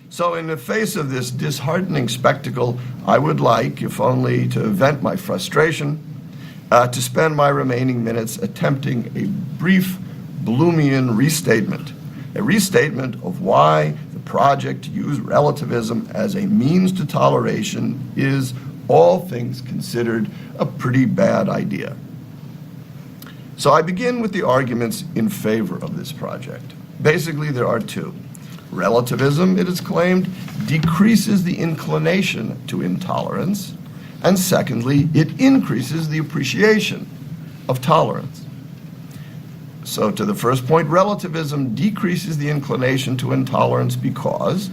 So in the face of this disheartening spectacle, I would like, if only to vent my frustration, to spend my remaining minutes attempting a brief Bloomian restatement, a restatement of why the project to use relativism as a means to toleration is, all things considered, a pretty bad idea. So I begin with the arguments in favor of this project. Basically, there are two. Relativism, it is claimed, decreases the inclination to intolerance, and secondly, it increases the appreciation of tolerance. So to the first point, relativism decreases the inclination to intolerance because,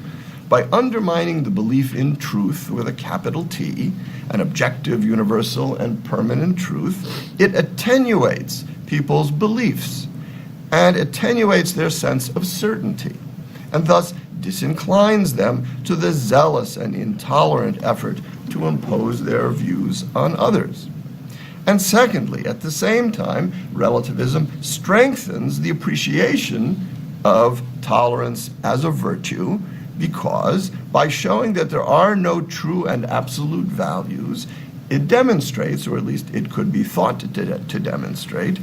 by undermining the belief in truth with a capital T, an objective, universal, and permanent truth, it attenuates people's beliefs and attenuates their sense of certainty, and thus disinclines them to the zealous and intolerant effort to impose their views on others. And secondly, at the same time, relativism strengthens the appreciation of tolerance as a virtue because, by showing that there are no true and absolute values, it demonstrates, or at least it could be thought to demonstrate,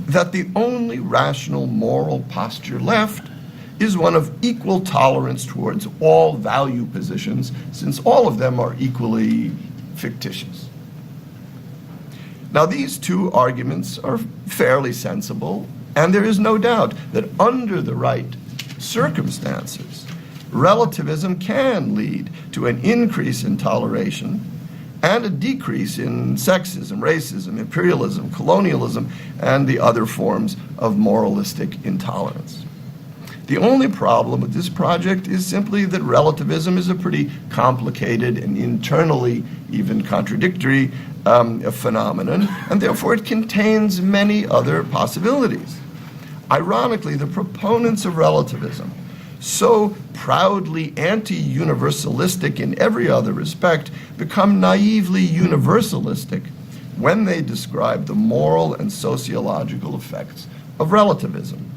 that the only rational moral posture left is one of equal tolerance towards all value positions, since all of them are equally fictitious. Now, these two arguments are fairly sensible, and there is no doubt that under the right circumstances, relativism can lead to an increase in toleration and a decrease in sexism, racism, imperialism, colonialism, and the other forms of moralistic intolerance. The only problem with this project is simply that relativism is a pretty complicated and internally even contradictory phenomenon, and therefore it contains many other possibilities. Ironically, the proponents of relativism, so proudly anti-universalistic in every other respect, become naively universalistic when they describe the moral and sociological effects of relativism.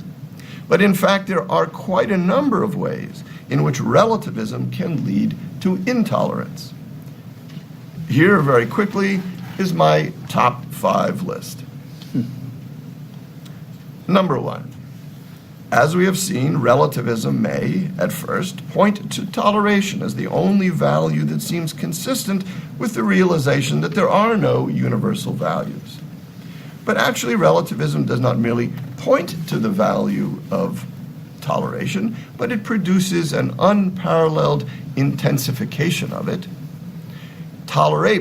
But in fact, there are quite a number of ways in which relativism can lead to intolerance. Here, very quickly, is my top 5 list. Number 1. As we have seen, relativism may, at first, point to toleration as the only value that seems consistent with the realization that there are no universal values. But actually, relativism does not merely point to the value of toleration, but it produces an unparalleled intensification of it.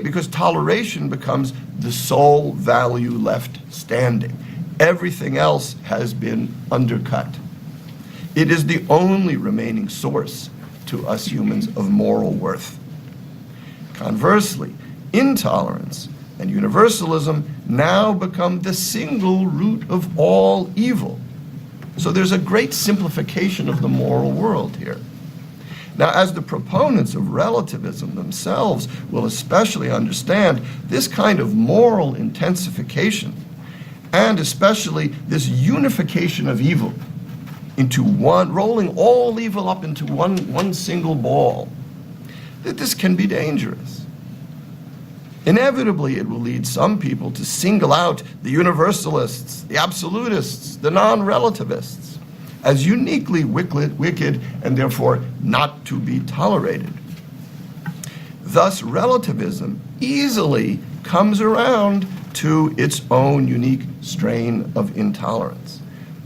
Because toleration becomes the sole value left standing. Everything else has been undercut. It is the only remaining source to us humans of moral worth. Conversely, intolerance and universalism now become the single root of all evil. So there's a great simplification of the moral world here. Now, as the proponents of relativism themselves will especially understand, this kind of moral intensification, and especially this unification of evil into one, rolling all evil up into one single ball, that this can be dangerous. Inevitably, it will lead some people to single out the universalists, the absolutists, the non-relativists as uniquely wicked and therefore not to be tolerated. Thus, relativism easily comes around to its own unique strain of intolerance,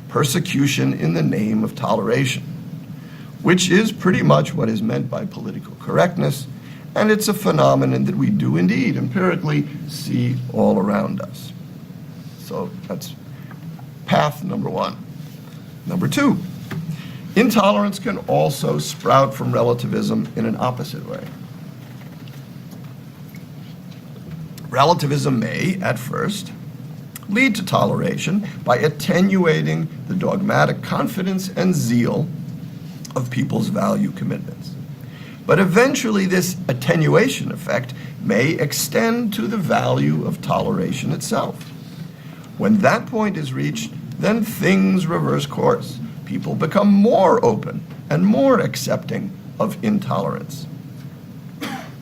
persecution in the name of toleration, which is pretty much what is meant by political correctness, and it's a phenomenon that we do indeed empirically see all around us. So that's path number 1. Number 2, intolerance can also sprout from relativism in an opposite way. Relativism may, at first, lead to toleration by attenuating the dogmatic confidence and zeal of people's value commitments. But eventually this attenuation effect may extend to the value of toleration itself. When that point is reached, then things reverse course. People become more open and more accepting of intolerance.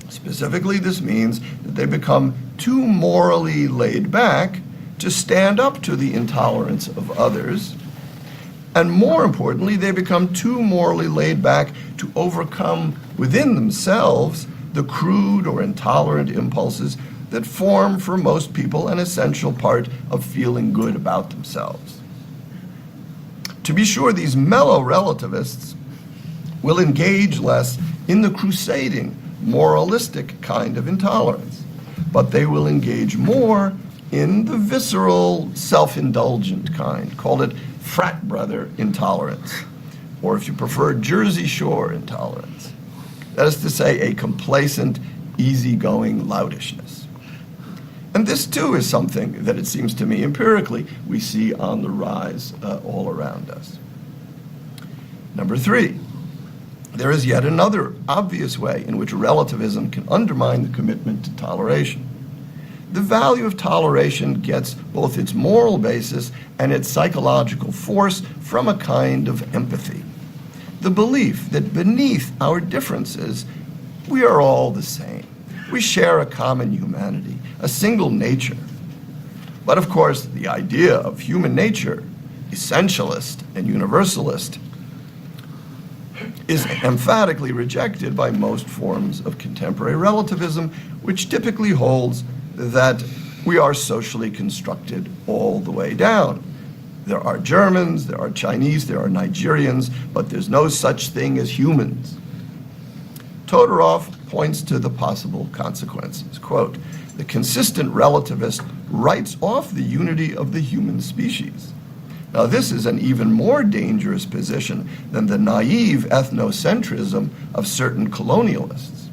Specifically, this means that they become too morally laid back to stand up to the intolerance of others, and more importantly, they become too morally laid back to overcome within themselves the crude or intolerant impulses that form for most people an essential part of feeling good about themselves. To be sure, these mellow relativists will engage less in the crusading, moralistic kind of intolerance, but they will engage more in the visceral, self-indulgent kind. Call it frat brother intolerance, or if you prefer, Jersey Shore intolerance. That is to say, a complacent, easygoing loudishness. And this, too, is something that it seems to me empirically we see on the rise all around us. Number 3, there is yet another obvious way in which relativism can undermine the commitment to toleration. The value of toleration gets both its moral basis and its psychological force from a kind of empathy. The belief that beneath our differences, we are all the same. We share a common humanity, a single nature. But of course, the idea of human nature, essentialist and universalist, is emphatically rejected by most forms of contemporary relativism, which typically holds that we are socially constructed all the way down. There are Germans, there are Chinese, there are Nigerians, but there's no such thing as humans. Todorov points to the possible consequences. Quote, "The consistent relativist writes off the unity of the human species." Now, this is an even more dangerous position than the naive ethnocentrism of certain colonialists.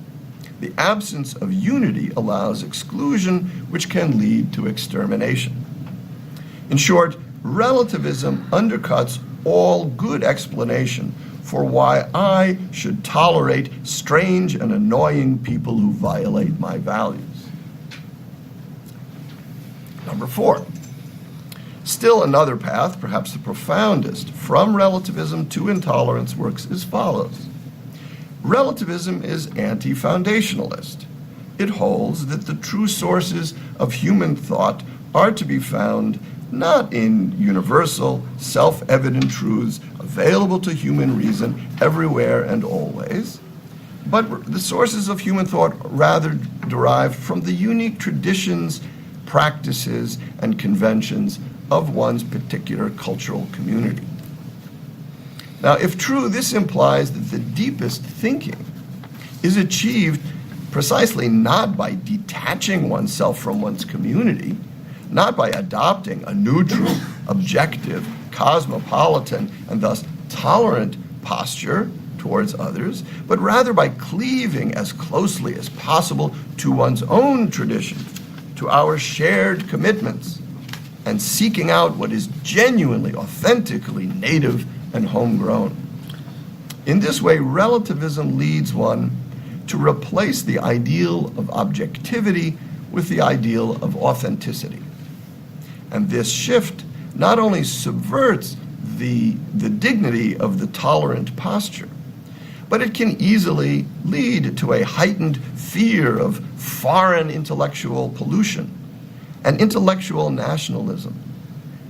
The absence of unity allows exclusion, which can lead to extermination. In short, relativism undercuts all good explanation for why I should tolerate strange and annoying people who violate my values. Number 4. Still another path, perhaps the profoundest, from relativism to intolerance works as follows. Relativism is anti-foundationalist. It holds that the true sources of human thought are to be found not in universal, self-evident truths available to human reason everywhere and always, but the sources of human thought rather derived from the unique traditions, practices, and conventions of one's particular cultural community. Now, if true, this implies that the deepest thinking is achieved precisely not by detaching oneself from one's community, not by adopting a neutral, objective, cosmopolitan, and thus tolerant posture towards others, but rather by cleaving as closely as possible to one's own tradition, to our shared commitments, and seeking out what is genuinely, authentically native and homegrown. In this way, relativism leads one to replace the ideal of objectivity with the ideal of authenticity. And this shift not only subverts the dignity of the tolerant posture, but it can easily lead to a heightened fear of foreign intellectual pollution and intellectual nationalism,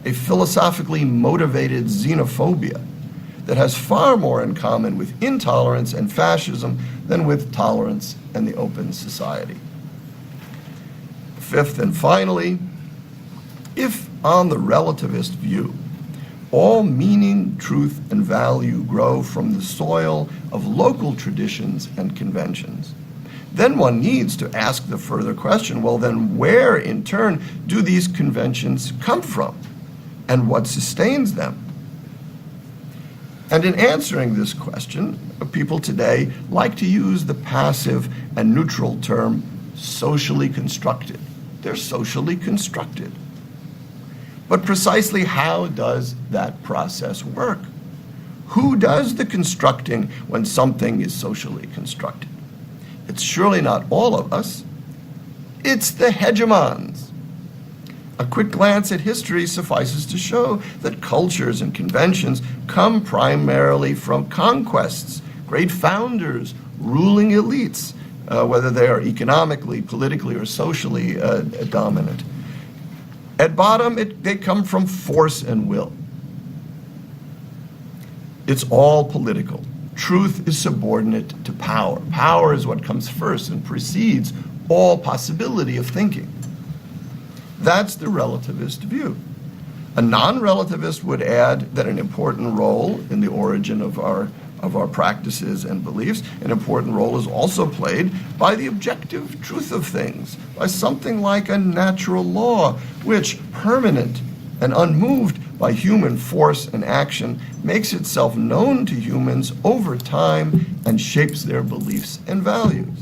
a philosophically motivated xenophobia that has far more in common with intolerance and fascism than with tolerance and the open society. Fifth and finally, if on the relativist view, all meaning, truth, and value grow from the soil of local traditions and conventions, then one needs to ask the further question, well, then where in turn do these conventions come from, and what sustains them? And in answering this question, people today like to use the passive and neutral term socially constructed. They're socially constructed. But precisely how does that process work? Who does the constructing when something is socially constructed? It's surely not all of us. It's the hegemons. A quick glance at history suffices to show that cultures and conventions come primarily from conquests great founders, ruling elites, whether they are economically, politically, or socially dominant. At bottom, they come from force and will. It's all political. Truth is subordinate to power. Power is what comes first and precedes all possibility of thinking. That's the relativist view. A non-relativist would add that an important role in the origin of our practices and beliefs, an important role is also played by the objective truth of things, by something like a natural law, which, permanent and unmoved by human force and action, makes itself known to humans over time and shapes their beliefs and values.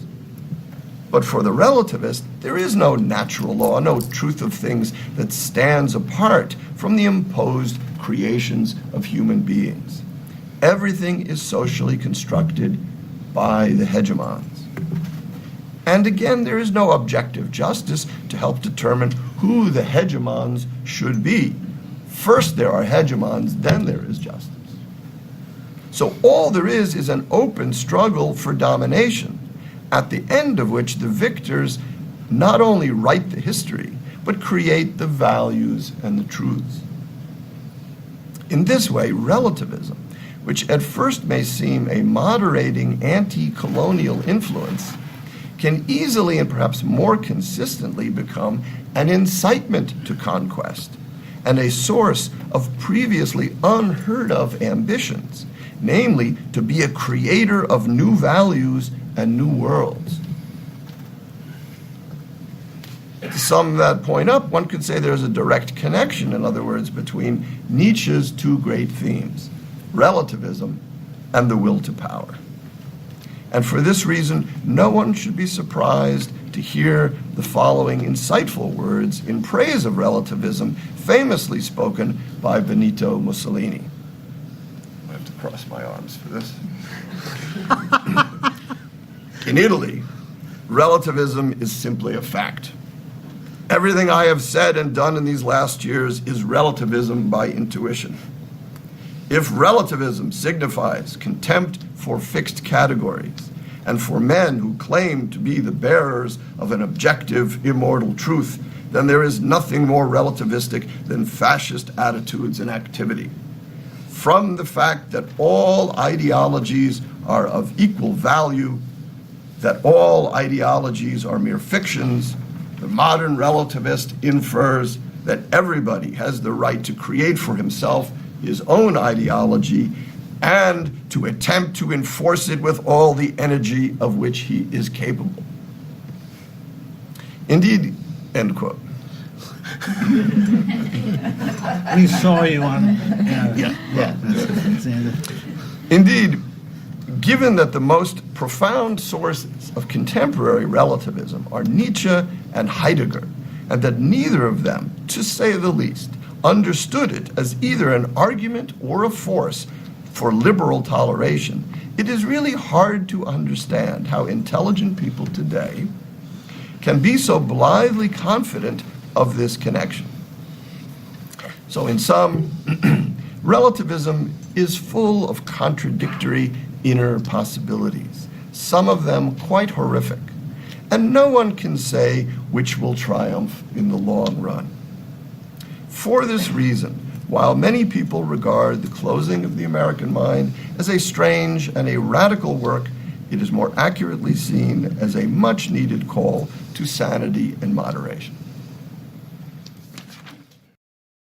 But for the relativist, there is no natural law, no truth of things that stands apart from the imposed creations of human beings. Everything is socially constructed by the hegemons. And again, there is no objective justice to help determine who the hegemons should be. First there are hegemons, then there is justice. So all there is an open struggle for domination, at the end of which the victors not only write the history, but create the values and the truths. In this way, relativism, which at first may seem a moderating anti-colonial influence, can easily and perhaps more consistently become an incitement to conquest and a source of previously unheard of ambitions, namely to be a creator of new values and new worlds. To sum that point up, one could say there's a direct connection, in other words, between Nietzsche's two great themes, relativism and the will to power. And for this reason, no one should be surprised to hear the following insightful words in praise of relativism, famously spoken by Benito Mussolini. I have to cross my arms for this. In Italy, relativism is simply a fact. Everything I have said and done in these last years is relativism by intuition. If relativism signifies contempt for fixed categories and for men who claim to be the bearers of an objective, immortal truth, then there is nothing more relativistic than fascist attitudes and activity. From the fact that all ideologies are of equal value, that all ideologies are mere fictions, the modern relativist infers that everybody has the right to create for himself his own ideology and to attempt to enforce it with all the energy of which he is capable. Indeed, end quote. We saw you on. Indeed, given that the most profound sources of contemporary relativism are Nietzsche and Heidegger, and that neither of them, to say the least, understood it as either an argument or a force for liberal toleration, it is really hard to understand how intelligent people today can be so blithely confident of this connection. So in sum, relativism is full of contradictory inner possibilities, some of them quite horrific, and no one can say which will triumph in the long run. For this reason, while many people regard the closing of the American mind as a strange and a radical work, it is more accurately seen as a much-needed call to sanity and moderation.